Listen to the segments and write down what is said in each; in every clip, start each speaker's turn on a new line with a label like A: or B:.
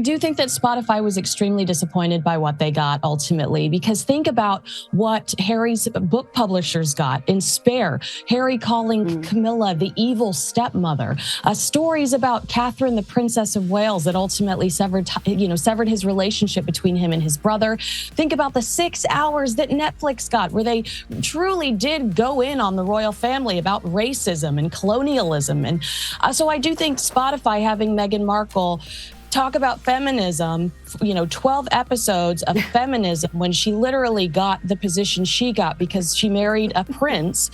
A: I do think that Spotify was extremely disappointed by what they got ultimately, because think about what Harry's book publishers got in Spare. Harry calling Camilla the evil stepmother. Stories about Catherine, the Princess of Wales, that ultimately severed his relationship between him and his brother. Think about the 6 hours that Netflix got, where they truly did go in on the royal family about racism and colonialism. And so I do think Spotify having Meghan Markle talk about feminism, 12 episodes of feminism when she literally got the position she got because she married a prince,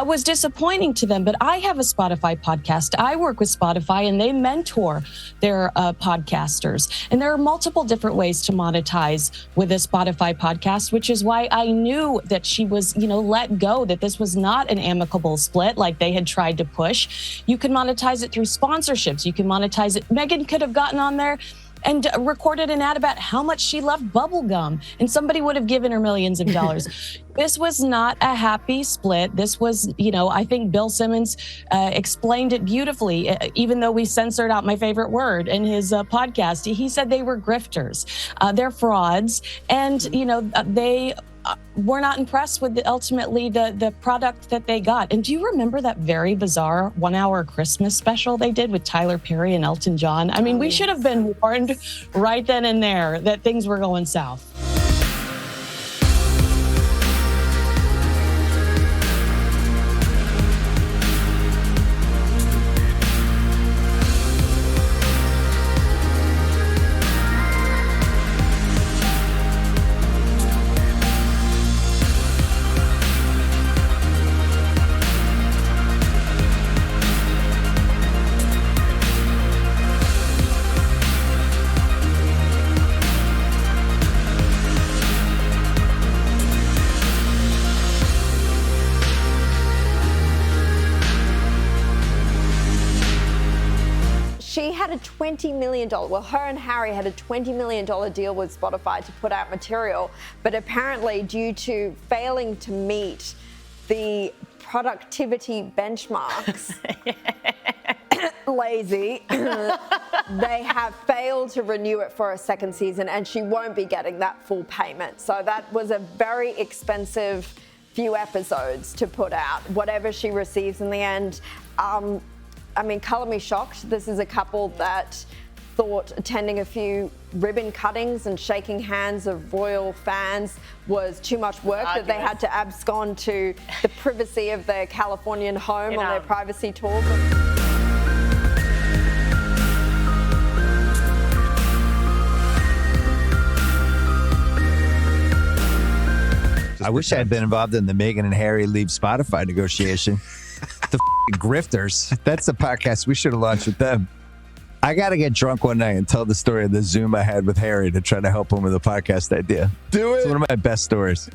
A: was disappointing to them. But I have a Spotify podcast. I work with Spotify and they mentor their podcasters. And there are multiple different ways to monetize with a Spotify podcast, which is why I knew that she was, let go, that this was not an amicable split like they had tried to push. You can monetize it through sponsorships. You can monetize it. Meghan could have gotten on there and recorded an ad about how much she loved bubblegum, and somebody would have given her millions of dollars. This was not a happy split. This was, I think Bill Simmons explained it beautifully, even though we censored out my favorite word in his podcast. He said they were grifters. They're frauds, and, they were not impressed with ultimately the product that they got. And do you remember that very bizarre 1 hour Christmas special they did with Tyler Perry and Elton John? I mean, we should have been warned right then and there that things were going south.
B: She had a $20 million, her and Harry had a $20 million deal with Spotify to put out material, but apparently due to failing to meet the productivity benchmarks, lazy, they have failed to renew it for a second season, and she won't be getting that full payment. So that was a very expensive few episodes to put out, whatever she receives in the end. Color me shocked. This is a couple that thought attending a few ribbon cuttings and shaking hands of royal fans was too much work, that they had to abscond to the privacy of their Californian home on their privacy tour.
C: I wish I had been involved in the Meghan and Harry leave Spotify negotiation. The grifters. That's the podcast we should have launched with them. I got to get drunk one night and tell the story of the Zoom I had with Harry to try to help him with a podcast idea.
D: Do it.
C: It's one of my best stories.